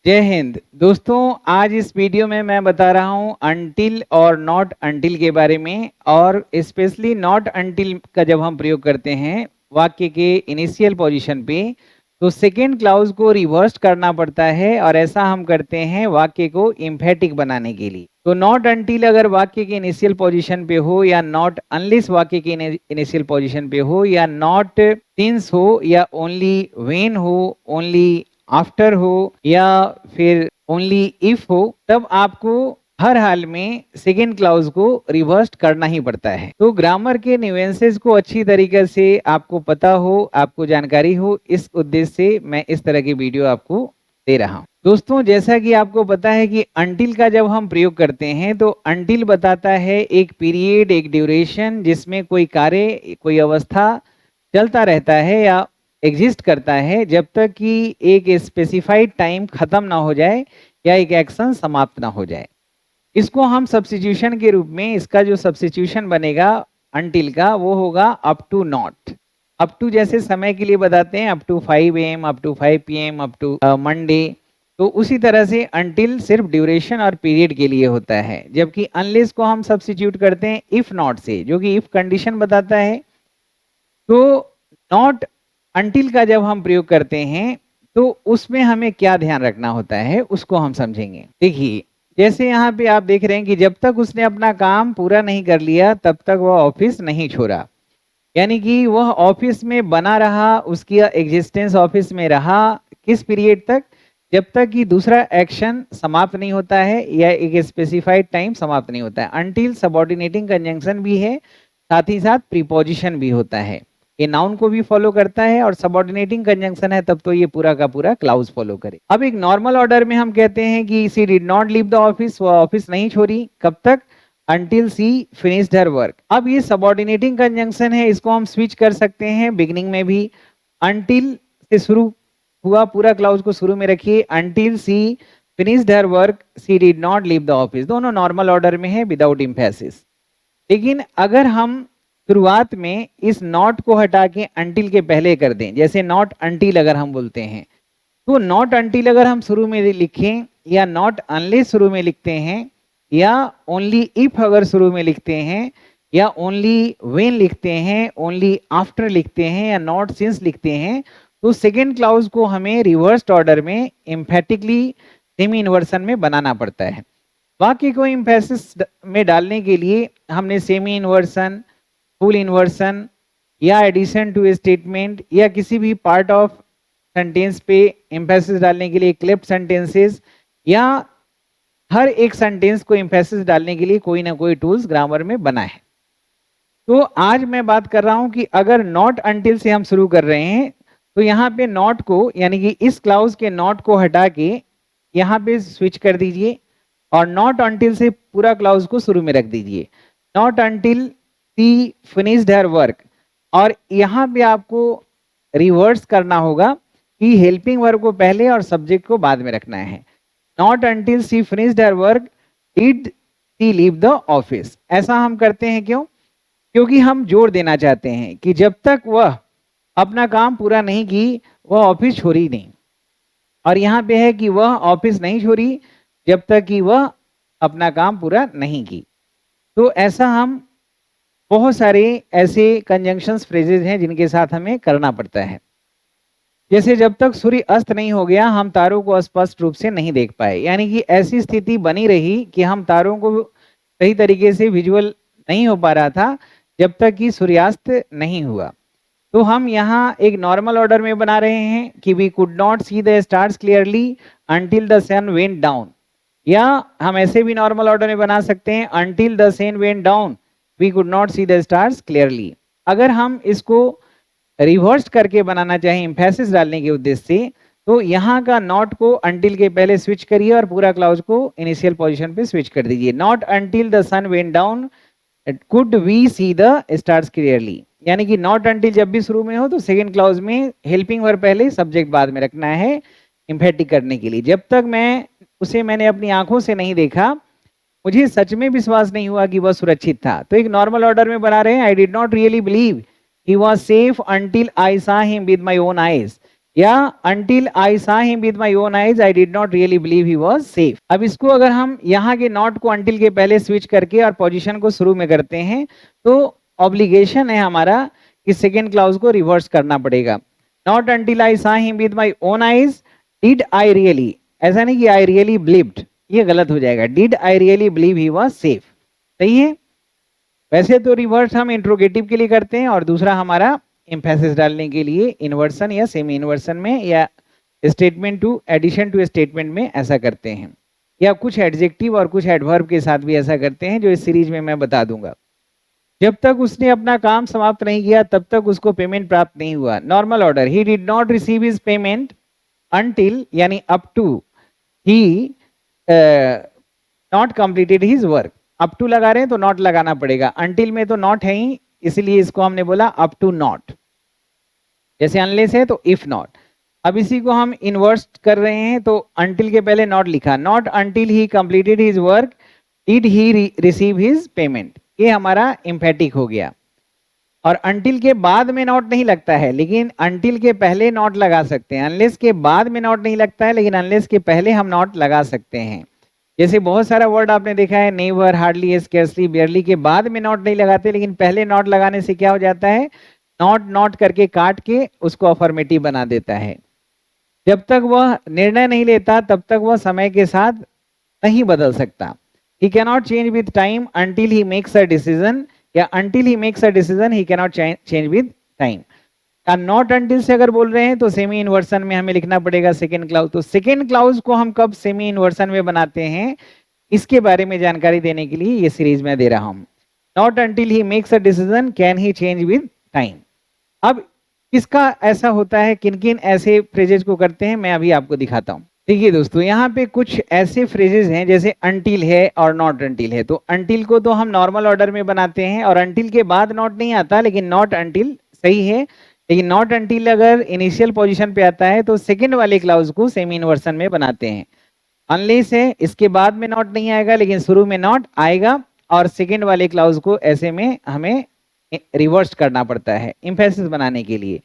जय हिंद दोस्तों। आज इस वीडियो में मैं बता रहा हूं अनटिल और नॉट अनटिल के बारे में, और स्पेशली नॉट अनटिल का जब हम प्रयोग करते हैं वाक्य के इनिशियल पोजीशन पे, तो सेकेंड क्लाउज को रिवर्स करना पड़ता है, और ऐसा हम करते हैं वाक्य को एम्फेटिक बनाने के लिए। तो नॉट अनटिल अगर वाक्य के इनिशियल पोजीशन पे हो, या नॉट अनलेस वाक्य के इनिशियल पोजीशन पे हो, या नॉट सिंस हो, या ओनली व्हेन हो, ओनली आफ्टर हो, या फिर ओनली इफ हो, तब आपको हर हाल में सेकेंड क्लाउज को रिवर्स करना ही पड़ता है। तो ग्रामर के न्यूएंसेस को अच्छी तरीके से आपको पता हो, आपको जानकारी हो, इस उद्देश्य से मैं इस तरह की वीडियो आपको दे रहा हूं। दोस्तों, जैसा कि आपको पता है कि अनटिल का जब हम प्रयोग करते हैं तो अनटिल बताता है एक पीरियड, एक ड्यूरेशन जिसमें कोई कार्य, कोई अवस्था चलता रहता है या एग्जिस्ट करता है जब तक कि एक स्पेसिफाइड टाइम खत्म ना हो जाए या एक एक्शन समाप्त ना हो जाए। इसको हम सब्स्टिट्यूशन के रूप में, इसका जो सब्स्टिट्यूशन बनेगा अनटिल का, वो होगा up to not. Up to जैसे समय के लिए बताते हैं, up to 5 AM, up to 5 PM, up to Monday, तो उसी तरह से अनटिल सिर्फ ड्यूरेशन और पीरियड के लिए होता है। जबकि अनलेस को हम सब्स्टिट्यूट करते हैं इफ नॉट से, जो कि इफ कंडीशन बताता है। तो नॉट अनटिल का जब हम प्रयोग करते हैं तो उसमें हमें क्या ध्यान रखना होता है उसको हम समझेंगे। देखिए, जैसे यहाँ पे आप देख रहे हैं कि जब तक उसने अपना काम पूरा नहीं कर लिया तब तक वह ऑफिस नहीं छोड़ा, यानी कि वह ऑफिस में बना रहा, उसकी एग्जिस्टेंस ऑफिस में रहा। किस पीरियड तक? जब तक कि दूसरा एक्शन समाप्त नहीं होता है या एक स्पेसिफाइड टाइम समाप्त नहीं होता है। अनटिल सबऑर्डिनेटिंग कंजंक्शन भी है, साथ ही साथ प्रीपोजिशन भी होता है। ये नाउन को भी फॉलो करता है, और सबऑर्डिनेटिंग कंजंक्शन है तब तो ये पूरा का पूरा क्लाउज फॉलो करे। अब एक नॉर्मल ऑर्डर में हम कहते हैं कि she did not leave the office, वो ऑफिस नहीं छोड़ी। कब तक? until she finished her work। अब ये सबऑर्डिनेटिंग कंजंक्शन है, इसको हम स्विच कर सकते हैं बिगिनिंग में भी। until से शुरू हुआ, पूरा क्लाउज को शुरू में रखिए। until she finished her work she did not leave the office, दोनों नॉर्मल ऑर्डर में है विदाउट इम्फेसिस। लेकिन अगर हम शुरुआत में इस नॉट को हटा के until के पहले कर दें, जैसे नॉट until अगर हम बोलते हैं, तो नॉट until अगर हम शुरू में लिखें, या नॉट अनलेस शुरू में लिखते हैं, या ओनली इफ अगर शुरू में लिखते हैं, या ओनली व्हेन लिखते हैं, ओनली आफ्टर लिखते हैं, या नॉट सिंस लिखते हैं, तो सेकेंड क्लाउज को हमें रिवर्स्ड ऑर्डर में एम्फेटिकली सेमी इन्वर्सन में बनाना पड़ता है। वाक्य को एम्फेसिस में डालने के लिए हमने सेमी इन्वर्सन, फुल इन्वर्सन, या एडिशन टू स्टेटमेंट, या किसी भी पार्ट ऑफ सेंटेंस पे एम्फेसिस डालने के लिए क्लिप्ड सेंटेंसेस, या हर एक सेंटेंस को एम्फेसिस डालने के लिए कोई ना कोई टूल्स ग्रामर में बना है। तो आज मैं बात कर रहा हूं कि अगर नॉट अनटिल से हम शुरू कर रहे हैं तो यहाँ पे नॉट को, यानी कि इस क्लाउज के नॉट को हटा के यहाँ पे स्विच कर दीजिए, और नॉट अनटिल से पूरा क्लाउज को शुरू में रख दीजिए। Not until she finished her work, और यहाँ पे आपको रिवर्स करना होगा कि हेल्पिंग वर्ब को पहले और सब्जेक्ट को बाद में रखना है। Not until she finished her work did she leave the office. ऐसा हम करते हैं क्यों? क्योंकि हम जोर देना चाहते हैं कि जब तक वह अपना काम पूरा नहीं की वह ऑफिस छोड़ी नहीं, और यहाँ पे है कि वह ऑफिस नहीं छोड़ी जब तक कि वह अपना काम पूरा नहीं की। तो ऐसा हम बहुत सारे ऐसे कंजंक्शंस फ्रेजेस हैं जिनके साथ हमें करना पड़ता है। जैसे जब तक सूर्य अस्त नहीं हो गया हम तारों को स्पष्ट रूप से नहीं देख पाए, यानी कि ऐसी स्थिति बनी रही कि हम तारों को सही तरीके से विजुअल नहीं हो पा रहा था जब तक कि सूर्यास्त नहीं हुआ। तो हम यहाँ एक नॉर्मल ऑर्डर में बना रहे हैं कि we could not see the stars clearly until the sun went down, या हम ऐसे भी नॉर्मल ऑर्डर में बना सकते हैं until the sun went down we could not see the stars clearly. अगर हम इसको रिवर्स करके बनाना चाहें एम्फेसिस डालने के उद्देश्य से, तो यहाँ का नॉट को अंटिल के पहले स्विच करिए और पूरा क्लाउज को इनिशियल पोजीशन पे स्विच कर दीजिए। Not until the sun went down could we see the stars clearly, यानी कि नॉट अंटिल जब भी शुरू में हो तो सेकंड क्लाउज में हेल्पिंग वर्ब पहले, सब्जेक्ट बाद में रखना है एम्फेटिक करने के लिए। जब तक मैंने अपनी आंखों से नहीं देखा, मुझे सच में विश्वास नहीं हुआ कि वह सुरक्षित था। तो एक नॉर्मल ऑर्डर में बना रहे हैं, I did not really believe he was safe until I saw him with my own eyes, या until I saw him with my own eyes I did not really believe he was safe। अब इसको अगर हम यहाँ के not को until के पहले स्विच करके और पोजीशन को शुरू में करते हैं तो ऑब्लिगेशन है हमारा कि सेकेंड क्लाउज को रिवर्स करना पड़ेगा। Not until I saw him with my own eyes did I really, ऐसा नहीं कि I really believed, ये गलत हो जाएगा। did I really believe he was safe, सही है। वैसे तो रिवर्स हम इंट्रोगेटिव के लिए करते हैं और दूसरा हमारा एम्फेसिस डालने के लिए इन्वर्सन या सेमी इन्वर्सन में या statement two addition to statement में ऐसा करते हैं, या कुछ एडजेक्टिव और कुछ एडवर्ब के साथ भी ऐसा करते हैं जो इस सीरीज में मैं बता दूंगा। जब तक उसने अपना काम समाप्त नहीं किया तब तक उसको पेमेंट प्राप्त नहीं हुआ। Normal order, he did not receive his payment until यानी up to he not completed his work. Up to लगा रहे हैं तो नॉट लगाना पड़ेगा, अंटिल में तो नॉट है ही, इसलिए इसको हमने बोला अप टू नॉट। जैसे अनलेस है तो इफ नॉट। अब इसी को हम इन्वर्स कर रहे हैं तो अंटिल के पहले नॉट लिखा, not until he completed his work did he receive his payment, ये हमारा एम्फेटिक हो गया। और अंटिल के बाद में नॉट नहीं लगता है लेकिन अंटिल के पहले नॉट लगा सकते हैं। अनलेस के बाद में नॉट नहीं लगता है लेकिन अनलेस के पहले हम नॉट लगा सकते हैं। जैसे बहुत सारा वर्ड आपने देखा है, नेवर, हार्डली, स्केर्सली, बेयरली के बाद में नॉट नहीं लगाते लेकिन पहले नॉट लगाने से क्या हो जाता है, नॉट नॉट करके काट के उसको अफर्मेटिव बना देता है। जब तक वह निर्णय नहीं लेता तब तक वह समय के साथ नहीं बदल सकता। He cannot change with time until he makes a decision, या until he makes a decision he cannot change with time। Not until से अगर बोल रहे हैं तो सेमी इन्वर्सन में हमें लिखना पड़ेगा सेकेंड क्लाउज। तो सेकेंड क्लाउज को हम कब सेमी इन्वर्सन में बनाते हैं इसके बारे में जानकारी देने के लिए ये सीरीज में दे रहा हूं। Not until he makes a decision can he change with time. अब किसका ऐसा होता है, किन किन ऐसे फ्रेजेस को करते हैं मैं अभी आपको दिखाता हूं। देखिए दोस्तों, यहाँ पे कुछ ऐसे फ्रेजेस हैं जैसे अंटिल है और नॉट अंटिल है। तो अंटिल को तो हम नॉर्मल ऑर्डर में बनाते हैं और अंटिल के बाद नॉट नहीं आता लेकिन नॉट अंटिल सही है। लेकिन नॉट अंटिल अगर इनिशियल पोजीशन पे आता है तो सेकंड वाले क्लाउज को सेमी इन्वर्सन में बनाते हैं। अनलेस है, इसके बाद में नॉट नहीं आएगा लेकिन शुरू में नॉट आएगा और सेकंड वाले क्लाउज को ऐसे में हमें रिवर्स करना पड़ता है एम्फेसिस बनाने के लिए।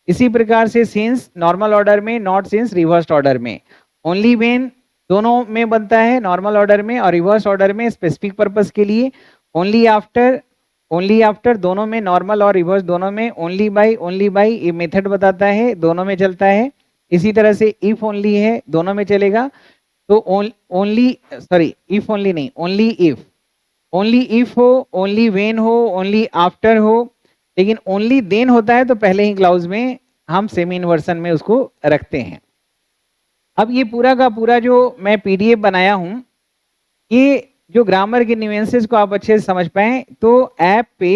इसी प्रकार से सिंस नॉर्मल ऑर्डर में, नॉट सिंस रिवर्स्ड ऑर्डर में, ओनली व्हेन दोनों में बनता है, नॉर्मल ऑर्डर में और रिवर्स ऑर्डर में स्पेसिफिक पर्पस के लिए, ओनली आफ्टर दोनों में, नॉर्मल और रिवर्स दोनों में, ओनली बाई ये मेथड बताता है, दोनों में चलता है। इसी तरह से इफ ओनली है, दोनों में चलेगा। तो ओनली इफ ओनली नहीं, ओनली इफ हो, ओनली व्हेन हो, ओनली आफ्टर हो। लेकिन ओनली देन होता है तो पहले ही क्लाउज में हम सेमी इन्वर्सन में उसको रखते हैं। अब ये पूरा का पूरा जो मैं पीडीएफ बनाया हूं, ये जो ग्रामर के न्यूएंसेस को आप अच्छे से समझ पाए तो ऐप पे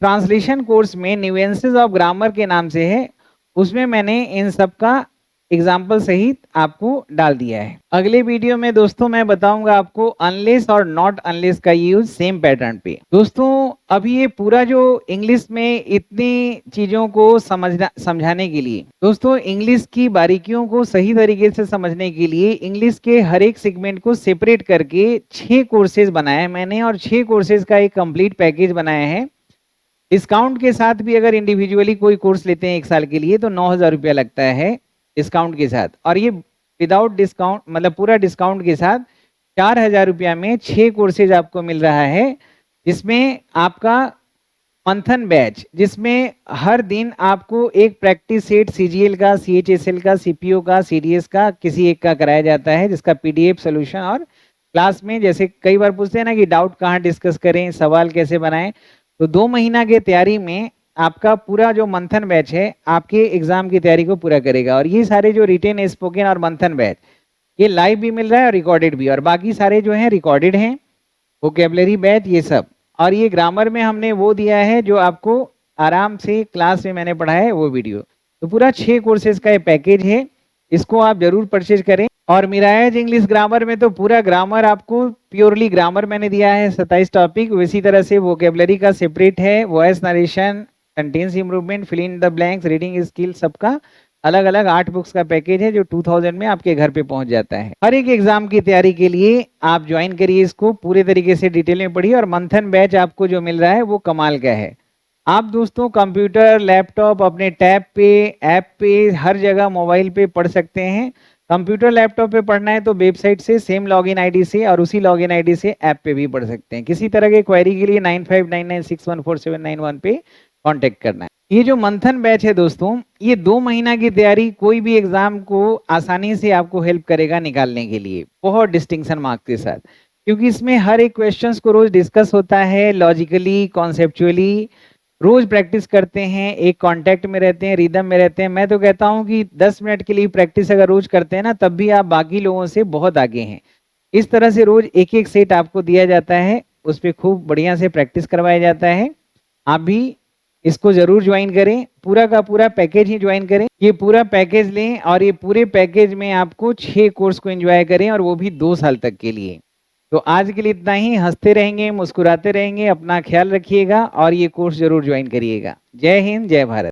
ट्रांसलेशन कोर्स में न्यूएंसेस ऑफ ग्रामर के नाम से है, उसमें मैंने इन सब का एग्जाम्पल सहित आपको डाल दिया है। अगले वीडियो में दोस्तों मैं बताऊंगा आपको अनलेस और नॉट अनलेस का यूज सेम पैटर्न पे। दोस्तों अभी ये पूरा जो इंग्लिश में इतनी चीजों को समझाने के लिए, दोस्तों इंग्लिश की बारीकियों को सही तरीके से समझने के लिए इंग्लिश के हर एक सेगमेंट को सेपरेट करके 6 कोर्सेज बनाए हैं मैंने और 6 कोर्सेज का एक कंप्लीट पैकेज बनाया है। डिस्काउंट के साथ भी अगर इंडिविजुअली कोई कोर्स लेते हैं 1 साल के लिए तो 9,000 रुपया लगता है डिस्काउंट के साथ, और ये विदाउट डिस्काउंट मतलब पूरा डिस्काउंट के साथ 4,000 रुपया में 6 कोर्सेज आपको मिल रहा है, जिसमें आपका मंथन बैच, जिसमें हर दिन आपको एक प्रैक्टिस सेट सीजीएल का, सीएचएसएल का, सीपीओ का, सीडीएस का किसी एक का कराया जाता है, जिसका पीडीएफ सोल्यूशन और क्लास में जैसे कई बार पूछते हैं ना कि डाउट कहाँ डिस्कस करें, सवाल कैसे बनाएं, तो 2 महीना की तैयारी में आपका पूरा जो मंथन बैच है आपके एग्जाम की तैयारी को पूरा करेगा। और ये सारे जो रिटेन, स्पोकन और मंथन बैच ये लाइव भी मिल रहा है और रिकॉर्डेड भी, और बाकी सारे जो हैं रिकॉर्डेड हैं, वोकेबलरी बैच ये सब। और ये ग्रामर में हमने वो दिया है जो आपको आराम से क्लास में मैंने पढ़ाया है वो वीडियो। तो पूरा 6 कोर्सेज का ये पैकेज है, इसको आप जरूर परचेज करें। और मिराज इंग्लिश ग्रामर में तो पूरा ग्रामर आपको प्योरली ग्रामर मैंने दिया है 27 टॉपिक, उसी तरह से वोकेबलरी का सेपरेट है, voice narration, sentence improvement, fill in the blanks, reading skill, सबका अलग अलग 8 बुक्स का पैकेज है जो 2000 में आपके घर पे पहुंच जाता है। हर एक एग्जाम की तैयारी के लिए आप ज्वाइन करिए इसको, पूरे तरीके से डिटेल में पढ़िए। और मंथन बैच आपको जो मिल रहा है वो कमाल का है, आप दोस्तों कंप्यूटर, लैपटॉप, अपने टैब पे, ऐप पे, हर जगह मोबाइल पे पढ़ सकते हैं। कंप्यूटर, लैपटॉप पे पढ़ना है तो वेबसाइट से सेम लॉगिन आईडी से और उसी लॉगिन आईडी से ऐप पे भी पढ़ सकते हैं। किसी तरह के क्वेरी के लिए 9599614791 पे कांटेक्ट करना है। ये जो मंथन बैच है दोस्तों, ये 2 महीना की तैयारी कोई भी एग्जाम को आसानी से आपको हेल्प करेगा निकालने के लिए, बहुत डिस्टिंक्शन मार्क्स के साथ। क्योंकि इसमें हर एक क्वेश्चंस को रोज डिस्कस होता है, लॉजिकली, कॉन्सेप्चुअली, रोज प्रैक्टिस करते हैं, एक कांटेक्ट में रहते हैं, रिदम में रहते हैं। मैं तो कहता हूं कि 10 मिनट के लिए प्रैक्टिस अगर रोज करते हैं ना, तब भी आप बाकी लोगों से बहुत आगे हैं। इस तरह से रोज एक एक सेट आपको दिया जाता है, उस पर खूब बढ़िया से प्रैक्टिस करवाया जाता है। आप भी इसको जरूर ज्वाइन करें, पूरा का पूरा पैकेज ही ज्वाइन करें। ये पूरा पैकेज लें और ये पूरे पैकेज में आपको 6 कोर्स को एंजॉय करें, और वो भी 2 साल तक के लिए। तो आज के लिए इतना ही। हंसते रहेंगे, मुस्कुराते रहेंगे, अपना ख्याल रखिएगा और ये कोर्स जरूर ज्वाइन करिएगा। जय हिंद, जय भारत।